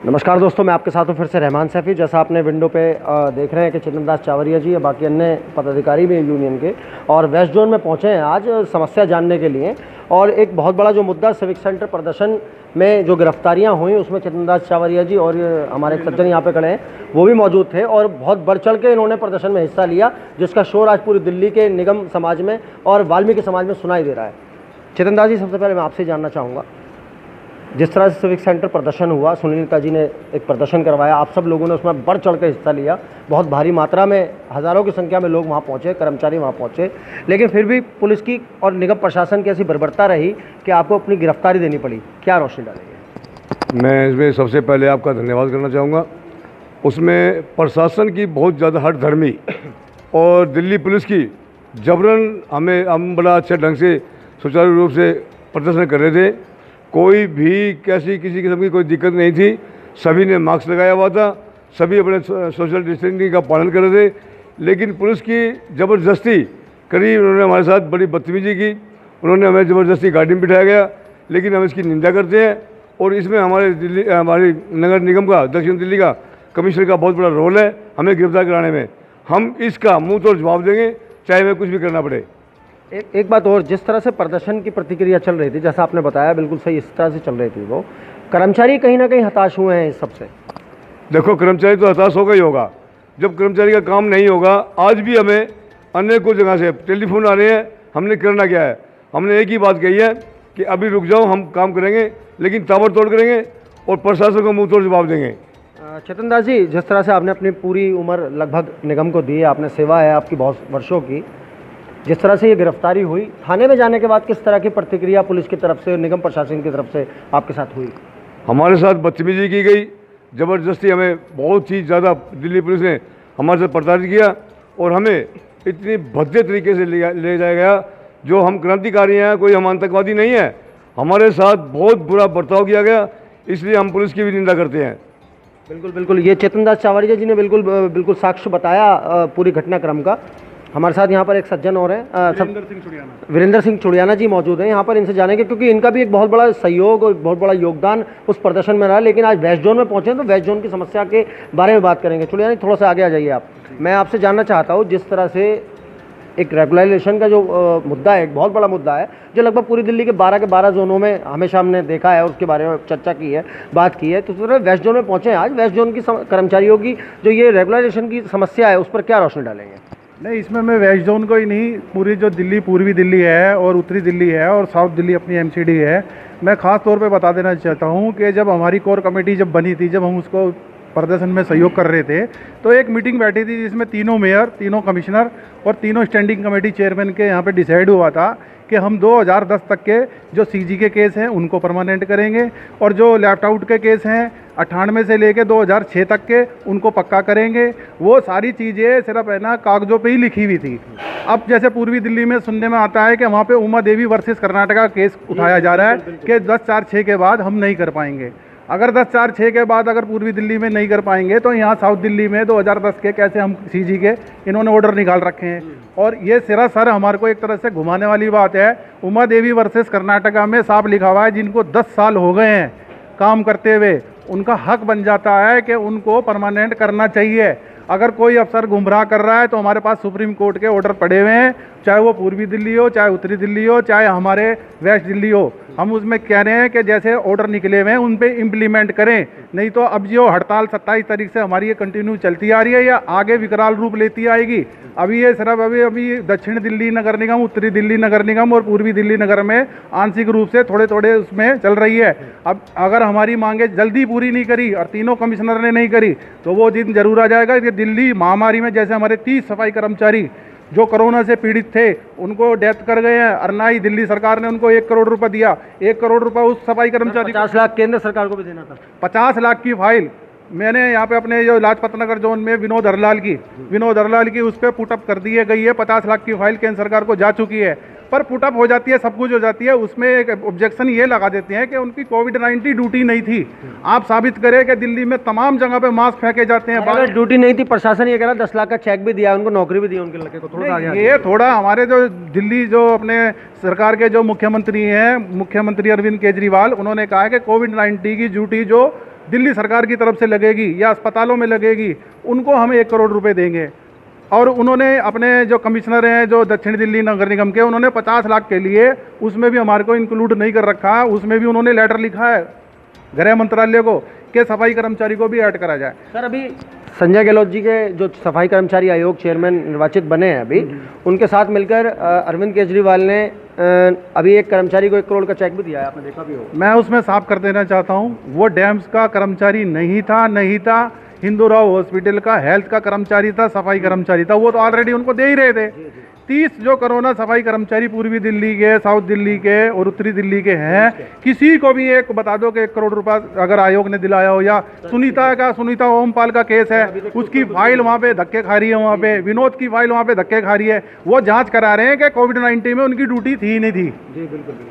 नमस्कार दोस्तों, मैं आपके साथ हूँ फिर से रहमान सैफ़ी। जैसा आपने विंडो पे देख रहे हैं कि चेतन दास चावरिया जी या बाकी अन्य पदाधिकारी भी यूनियन के और वेस्ट जोन में पहुँचे हैं आज समस्या जानने के लिए। और एक बहुत बड़ा जो मुद्दा सिविक सेंटर प्रदर्शन में जो गिरफ्तारियां हुई उसमें चेतन दास चावरिया जी और हमारे एक सज्जन यहाँ पे खड़े हैं वो भी मौजूद थे और बहुत बढ़ चढ़ के इन्होंने प्रदर्शन में हिस्सा लिया, जिसका शोर आज पूरी दिल्ली के निगम समाज में और वाल्मीकि समाज में सुनाई दे रहा है। चेतन दास जी, सबसे पहले मैं आपसे जानना चाहूँगा, जिस तरह से सिविक सेंटर प्रदर्शन हुआ, सुनीता जी ने एक प्रदर्शन करवाया, आप सब लोगों ने उसमें बढ़ चढ़ कर हिस्सा लिया, बहुत भारी मात्रा में हज़ारों की संख्या में लोग वहाँ पहुँचे, कर्मचारी वहाँ पहुँचे, लेकिन फिर भी पुलिस की और निगम प्रशासन की ऐसी बर्बरता रही कि आपको अपनी गिरफ्तारी देनी पड़ी। क्या रोशनी डालेंगे? मैं इसमें सबसे पहले आपका धन्यवाद करना चाहूँगा। उसमें प्रशासन की बहुत ज़्यादा हठधर्मी और दिल्ली पुलिस की जबरन हम बड़ा अच्छे ढंग से सुचारू रूप से प्रदर्शन कर रहे थे। कोई भी किसी किस्म की कोई दिक्कत नहीं थी। सभी ने मास्क लगाया हुआ था, सभी अपने सोशल डिस्टेंसिंग का पालन कर रहे थे, लेकिन पुलिस की ज़बरदस्ती करी। उन्होंने हमारे साथ बड़ी बदतमीजी की, उन्होंने हमें ज़बरदस्ती गाड़ी में बिठाया गया, लेकिन हम इसकी निंदा करते हैं। और इसमें हमारी नगर निगम का, दक्षिण दिल्ली का कमिश्नर का बहुत बड़ा रोल है हमें गिरफ्तार कराने में। हम इसका मुँह तोड़ जवाब देंगे, चाहे हमें कुछ भी करना पड़े। एक बात और, जिस तरह से प्रदर्शन की प्रतिक्रिया चल रही थी, जैसा आपने बताया बिल्कुल सही, इस तरह से चल रही थी, वो कर्मचारी कहीं ना कहीं हताश हुए हैं इस सबसे। देखो, कर्मचारी तो हताश होगा ही होगा। जब कर्मचारी का काम नहीं होगा, आज भी हमें अनेकों जगह से टेलीफोन आ रहे हैं, हमने करना क्या है? हमने एक ही बात कही है कि अभी रुक जाओ, हम काम करेंगे, लेकिन ताबड़तोड़ करेंगे और प्रशासन को मुँह तोड़ जवाब देंगे। चेतन दास जी, जिस तरह से आपने अपनी पूरी उम्र लगभग निगम को दी है, आपने सेवा है आपकी बहुत वर्षों की, जिस तरह से ये गिरफ्तारी हुई, थाने में जाने के बाद किस तरह की प्रतिक्रिया पुलिस की तरफ से, निगम प्रशासन की तरफ से आपके साथ हुई? हमारे साथ बदतमीजी की गई, ज़बरदस्ती हमें बहुत ही ज़्यादा दिल्ली पुलिस ने हमारे साथ प्रताड़ित किया और हमें इतनी भद्दे तरीके से ले जाया गया। जो हम क्रांतिकारी हैं, कोई हम आतंकवादी नहीं है, हमारे साथ बहुत बुरा बर्ताव किया गया, इसलिए हम पुलिस की भी निंदा करते हैं। बिल्कुल बिल्कुल, ये चेतन दास चावरिया जी ने बिल्कुल साक्ष्य बताया पूरी घटनाक्रम का। हमारे साथ यहाँ पर एक सज्जन और हैं, वीरेंद्र सिंह चुड़ियाना जी मौजूद हैं यहाँ पर। इनसे जानेंगे, क्योंकि इनका भी एक बहुत बड़ा सहयोग और बहुत बड़ा योगदान उस प्रदर्शन में रहा, लेकिन आज वेस्ट जोन में पहुँचे हैं तो वेस्ट जोन की समस्या के बारे में बात करेंगे। चुड़ियाना जी, थोड़ा सा आगे आ जाइए आप। मैं आपसे जानना चाहता हूँ, जिस तरह से एक रेगुलाइजेशन का जो मुद्दा है, एक बहुत बड़ा मुद्दा है, जो लगभग पूरी दिल्ली के 12 जोनों में हमेशा हमने देखा है और उसके बारे में चर्चा की है, बात की है, तो वेस्ट जोन में पहुँचे हैं आज। वेस्ट जोन की कर्मचारियों की जो ये रेगुलाइजेशन की समस्या है, उस पर क्या रोशनी डालेंगे? नहीं, इसमें मैं वेस्ट जोन को ही नहीं, पूरी जो दिल्ली, पूर्वी दिल्ली है और उत्तरी दिल्ली है और साउथ दिल्ली अपनी एमसीडी है, मैं ख़ास तौर पे बता देना चाहता हूँ कि जब हमारी कोर कमेटी जब बनी थी, जब हम उसको प्रदर्शन में सहयोग कर रहे थे, तो एक मीटिंग बैठी थी जिसमें तीनों मेयर, तीनों कमिश्नर और तीनों स्टैंडिंग कमेटी चेयरमैन के यहाँ पे डिसाइड हुआ था कि हम 2010 तक के जो सीजी के केस हैं उनको परमानेंट करेंगे और जो लेफ्ट आउट के केस हैं 98 से लेके 2006 तक के उनको पक्का करेंगे। वो सारी चीज़ें सिर्फ है ना कागजों पे ही लिखी हुई थी। अब जैसे पूर्वी दिल्ली में सुनने में आता है कि वहाँ पे उमा देवी वर्सेस कर्नाटका केस उठाया जा रहा है कि 10/4/6 के बाद हम नहीं कर पाएंगे। अगर 10/4/6 के बाद अगर पूर्वी दिल्ली में नहीं कर पाएंगे तो यहाँ साउथ दिल्ली में 2010 के कैसे हम सीजी के इन्होंने ऑर्डर निकाल रखे हैं। और ये सर हमारे को एक तरह से घुमाने वाली बात है। उमा देवी वर्सेस कर्नाटका में साफ लिखा हुआ है, जिनको 10 साल हो गए हैं काम करते हुए, उनका हक बन जाता है कि उनको परमानेंट करना चाहिए। अगर कोई अफसर गुमराह कर रहा है तो हमारे पास सुप्रीम कोर्ट के ऑर्डर पड़े हुए हैं, चाहे वो पूर्वी दिल्ली हो, चाहे उत्तरी दिल्ली हो, चाहे हमारे वेस्ट दिल्ली हो। हम उसमें कह रहे हैं कि जैसे ऑर्डर निकले हुए हैं उन पे इम्प्लीमेंट करें, नहीं तो अब जो हड़ताल 27 तारीख से हमारी ये कंटिन्यू चलती आ रही है या आगे विकराल रूप लेती आएगी। अभी ये सिर्फ अभी दक्षिण दिल्ली नगर निगम, उत्तरी दिल्ली नगर निगम और पूर्वी दिल्ली नगर में आंशिक रूप से थोड़े थोड़े उसमें चल रही है। अब अगर हमारी मांगे जल्दी पूरी नहीं करी और तीनों कमिश्नर ने नहीं करी तो वो दिन जरूर आ जाएगा कि दिल्ली महामारी में जैसे हमारे 30 सफाई कर्मचारी जो कोरोना से पीड़ित थे उनको डेथ कर गए हैं, और ना ही दिल्ली सरकार ने उनको 1 करोड़ रुपए दिया। 1 करोड़ रुपए उस सफाई कर्मचारी, 50 लाख केंद्र सरकार को भी देना था। 50 लाख की फाइल मैंने यहाँ पे अपने जो लाजपत नगर जोन में विनोद हरलाल की उस पर पुटअप कर दी गई है। 50 लाख की फाइल केंद्र सरकार को जा चुकी है, पर पुटअप हो जाती है, सब कुछ हो जाती है, उसमें एक ऑब्जेक्शन ये लगा देते हैं कि उनकी कोविड-19 ड्यूटी नहीं थी। आप साबित करें कि दिल्ली में तमाम जगह पे मास्क फेंके जाते हैं। अगर ड्यूटी नहीं थी, प्रशासन ये कह रहा 10 लाख का चेक भी दिया, उनको नौकरी भी दी उनके लड़के को। थोड़ा ये थोड़ा हमारे जो दिल्ली जो अपने सरकार के जो मुख्यमंत्री हैं, मुख्यमंत्री अरविंद केजरीवाल, उन्होंने कहा है कि कोविड-19 की ड्यूटी जो दिल्ली सरकार की तरफ से लगेगी या अस्पतालों में लगेगी, उनको हम 1 करोड़ रुपए देंगे। और उन्होंने अपने जो कमिश्नर हैं जो दक्षिण दिल्ली नगर निगम के, उन्होंने 50 लाख के लिए, उसमें भी हमारे को इंक्लूड नहीं कर रखा, उसमें भी उन्होंने लेटर लिखा है गृह मंत्रालय को कि सफाई कर्मचारी को भी ऐड करा जाए। सर, अभी संजय गहलोत जी के जो सफाई कर्मचारी आयोग चेयरमैन निर्वाचित बने हैं अभी, उनके साथ मिलकर अरविंद केजरीवाल ने अभी एक कर्मचारी को 1 करोड़ का चेक भी दिया है, आपने देखा भी होगा। मैं उसमें साफ कर देना चाहता हूँ, वो डैम्स का कर्मचारी नहीं था, हिंदू राव हॉस्पिटल का हेल्थ का कर्मचारी था, सफाई कर्मचारी था। वो तो ऑलरेडी उनको दे ही रहे थे। 30 जो कोरोना सफाई कर्मचारी पूर्वी दिल्ली के, साउथ दिल्ली के और उत्तरी दिल्ली के हैं, किसी को भी एक बता दो कि 1 करोड़ रुपया अगर आयोग ने दिलाया हो। या सुनीता ओमपाल का केस है, उसकी फाइल वहाँ पे धक्के खा रही है, वहाँ पे विनोद की फाइल वहाँ पे धक्के खा रही है। वो जांच करा रहे हैं कि कोविड-19 में उनकी ड्यूटी थी ही नहीं थी,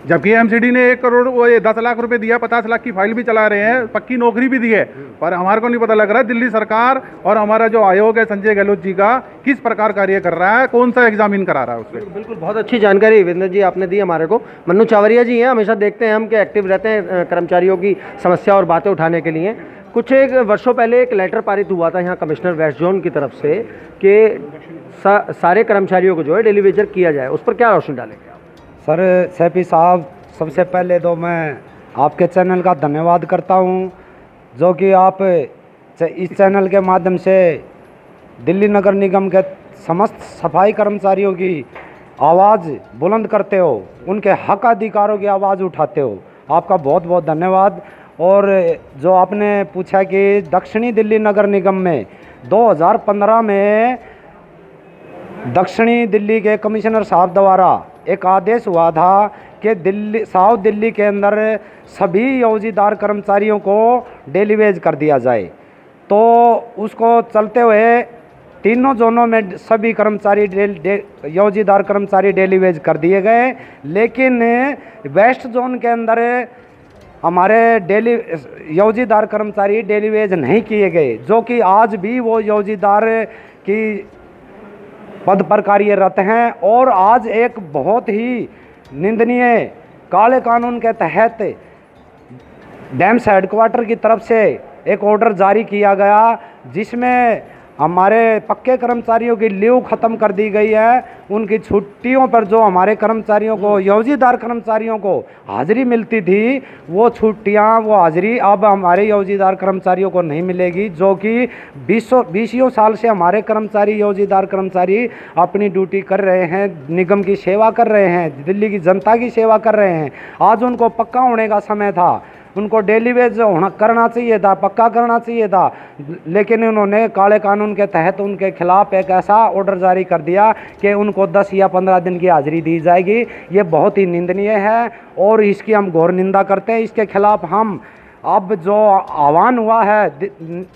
जबकि एमसीडी ने 1 करोड़ 10 लाख रुपए दिया, 50 लाख की फाइल भी चला रहे हैं, पक्की नौकरी भी दी है। पर हमारे को नहीं पता लग रहा है दिल्ली सरकार और हमारा जो आयोग है संजय गहलोत जी का किस प्रकार कार्य कर रहा है, कौन सा एग्जामिन करा रहा है उससे। बिल्कुल, बहुत अच्छी जानकारी विंदर जी आपने दी हमारे को। मन्नू चावरिया जी हैं, हमेशा देखते हैं हम कि एक्टिव रहते हैं कर्मचारियों की समस्या और बातें उठाने के लिए। कुछ एक वर्षों पहले एक लेटर पारित हुआ था यहाँ कमिश्नर वेस्ट जोन की तरफ से कि सारे कर्मचारियों को जो है डेली वेजर किया जाए, उस पर क्या रोशनी डालेंगे आप? सर सैफी साहब, सबसे पहले तो मैं आपके चैनल का धन्यवाद करता हूँ, जो कि आप इस चैनल के माध्यम से दिल्ली नगर निगम के समस्त सफाई कर्मचारियों की आवाज़ बुलंद करते हो, उनके हक अधिकारों की आवाज़ उठाते हो। आपका बहुत बहुत धन्यवाद। और जो आपने पूछा कि दक्षिणी दिल्ली नगर निगम में 2015 में दक्षिणी दिल्ली के कमिश्नर साहब द्वारा एक आदेश हुआ था कि साउथ दिल्ली के अंदर सभी योजीदार कर्मचारियों को डेली वेज कर दिया जाए। तो उसको चलते हुए तीनों जोनों में सभी कर्मचारी योजीदार कर्मचारी डेली वेज कर दिए गए, लेकिन वेस्ट जोन के अंदर हमारे योजीदार कर्मचारी डेली वेज नहीं किए गए, जो कि आज भी वो योजीदार की पद पर कार्यरत हैं। और आज एक बहुत ही निंदनीय काले कानून के तहत डैम्स हेडक्वार्टर की तरफ से एक ऑर्डर जारी किया गया, जिसमें हमारे पक्के कर्मचारियों की लीव ख़त्म कर दी गई है। उनकी छुट्टियों पर जो हमारे कर्मचारियों को, योजीदार कर्मचारियों को हाज़िरी मिलती थी, वो छुट्टियां, वो हाज़िरी अब हमारे योजीदार कर्मचारियों को नहीं मिलेगी, जो कि 20 साल से हमारे कर्मचारी, योजीदार कर्मचारी अपनी ड्यूटी कर रहे हैं, निगम की सेवा कर रहे हैं, दिल्ली की जनता की सेवा कर रहे हैं। आज उनको पक्का होने का समय था, उनको डेली वेज होना करना चाहिए था, पक्का करना चाहिए था, लेकिन उन्होंने काले कानून के तहत उनके खिलाफ एक ऐसा ऑर्डर जारी कर दिया कि उनको 10 या 15 दिन की हाजिरी दी जाएगी। ये बहुत ही निंदनीय है और इसकी हम घोर निंदा करते हैं। इसके खिलाफ हम अब जो आह्वान हुआ है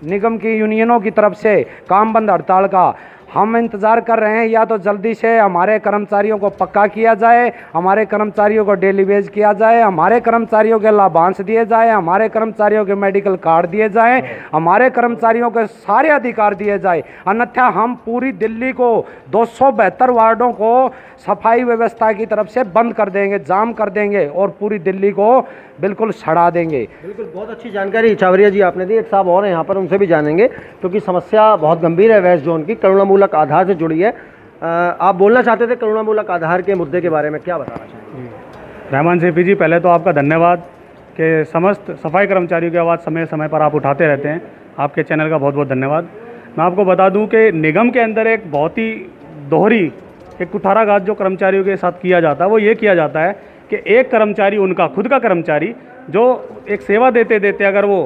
निगम की यूनियनों की तरफ से काम बंद हड़ताल का, हम इंतज़ार कर रहे हैं या तो जल्दी से हमारे कर्मचारियों को पक्का किया जाए, हमारे कर्मचारियों को डेली वेज किया जाए, हमारे कर्मचारियों के लाभांश दिए जाए, हमारे कर्मचारियों के मेडिकल कार्ड दिए जाएं, हमारे कर्मचारियों के सारे अधिकार दिए जाए। अन्यथा हम पूरी दिल्ली को 272 वार्डों को सफाई व्यवस्था की तरफ से बंद कर देंगे, जाम कर देंगे और पूरी दिल्ली को बिल्कुल सड़ा देंगे। बिल्कुल, बहुत अच्छी जानकारी चावरिया जी आपने दी। एक साहब और हैं यहाँ पर, उनसे भी जानेंगे, क्योंकि समस्या बहुत गंभीर है वेस्ट जोन की, करुणामूलक आधार से जुड़ी है। आप बोलना चाहते थे करुणामूलक आधार के मुद्दे के बारे में, क्या बताना चाहेंगे? रहमान सैफी जी, पहले तो आपका धन्यवाद कि समस्त सफाई कर्मचारियों की आवाज़ समय समय पर आप उठाते रहते हैं। आपके चैनल का बहुत बहुत धन्यवाद। मैं आपको बता दूं कि निगम के अंदर एक बहुत ही दोहरी एक कुठाराघात जो कर्मचारियों के साथ किया जाता है, वो ये किया जाता है कि एक कर्मचारी, उनका खुद का कर्मचारी जो एक सेवा देते देते अगर वो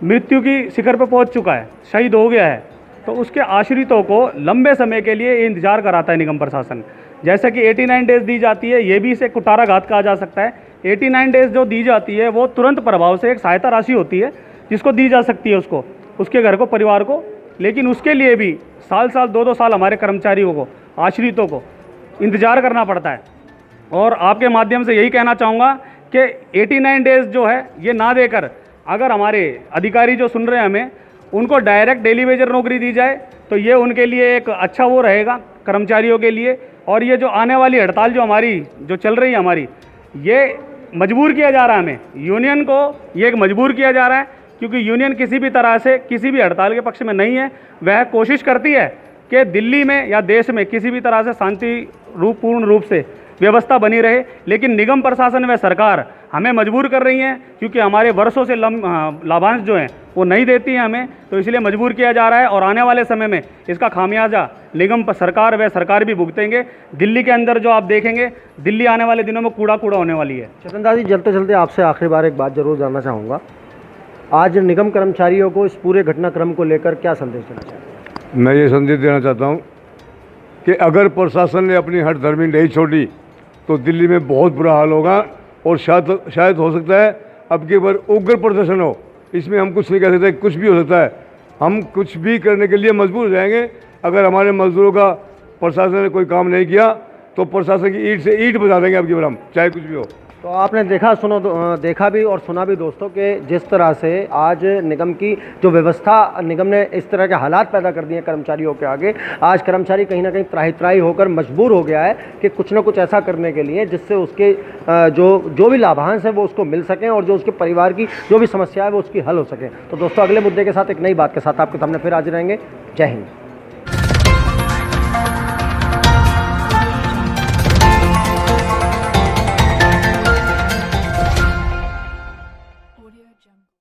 मृत्यु की शिखर पर पहुंच चुका है, शहीद हो गया है, तो उसके आश्रितों को लंबे समय के लिए इंतजार कराता है निगम प्रशासन। जैसे कि 89 डेज़ दी जाती है, ये भी इसे कुठाराघात कहा जा सकता है। 89 डेज़ जो दी जाती है वो तुरंत प्रभाव से एक सहायता राशि होती है जिसको दी जा सकती है उसको, उसके घर को, परिवार को, लेकिन उसके लिए भी साल 2-2 साल हमारे कर्मचारियों को, आश्रितों को इंतज़ार करना पड़ता है। और आपके माध्यम से यही कहना चाहूँगा कि 89 डेज़ जो है ये ना देकर अगर हमारे अधिकारी जो सुन रहे हैं हमें, उनको डायरेक्ट डेली वेजर नौकरी दी जाए तो ये उनके लिए एक अच्छा वो रहेगा कर्मचारियों के लिए। और ये जो आने वाली हड़ताल जो हमारी जो चल रही है हमारी, ये मजबूर किया जा रहा है हमें, यूनियन को ये एक मजबूर किया जा रहा है क्योंकि यूनियन किसी भी तरह से किसी भी हड़ताल के पक्ष में नहीं है। वह कोशिश करती है कि दिल्ली में या देश में किसी भी तरह से पूर्ण रूप से व्यवस्था बनी रहे, लेकिन निगम प्रशासन व सरकार हमें मजबूर कर रही हैं, क्योंकि हमारे वर्षों से लाभांश जो हैं वो नहीं देती हैं हमें, तो इसलिए मजबूर किया जा रहा है। और आने वाले समय में इसका खामियाजा निगम पर सरकार व सरकार भी भुगतेंगे। दिल्ली के अंदर जो आप देखेंगे, दिल्ली आने वाले दिनों में कूड़ा कूड़ा होने वाली है। चेतन दास जी, चलते चलते आपसे आखिरी बार एक बात जरूर जानना चाहूँगा, आज निगम कर्मचारियों को इस पूरे घटनाक्रम को लेकर क्या संदेश देना चाहते हैं? मैं ये संदेश देना चाहता हूँ कि अगर प्रशासन ने अपनी हठधर्मी नहीं छोड़ी तो दिल्ली में बहुत बुरा हाल होगा, और शायद हो सकता है अब की बार उग्र प्रदर्शन हो। इसमें हम कुछ नहीं कह सकते, कुछ भी हो सकता है। हम कुछ भी करने के लिए मजबूर हो जाएंगे। अगर हमारे मजदूरों का प्रशासन ने कोई काम नहीं किया तो प्रशासन की ईंट से ईंट बजा देंगे अब की बार हम, चाहे कुछ भी हो। तो आपने देखा भी और सुना भी दोस्तों कि जिस तरह से आज निगम की जो व्यवस्था, निगम ने इस तरह के हालात पैदा कर दिए हैं कर्मचारियों के आगे। आज कर्मचारी कहीं ना कहीं त्राही होकर मजबूर हो गया है कि कुछ ना कुछ ऐसा करने के लिए जिससे उसके जो भी लाभांश है वो उसको मिल सकें, और जो उसके परिवार की जो भी समस्या है वो उसकी हल हो सके। तो दोस्तों, अगले मुद्दे के साथ, एक नई बात के साथ आपके सामने फिर हाजिर रहेंगे। जय हिंद।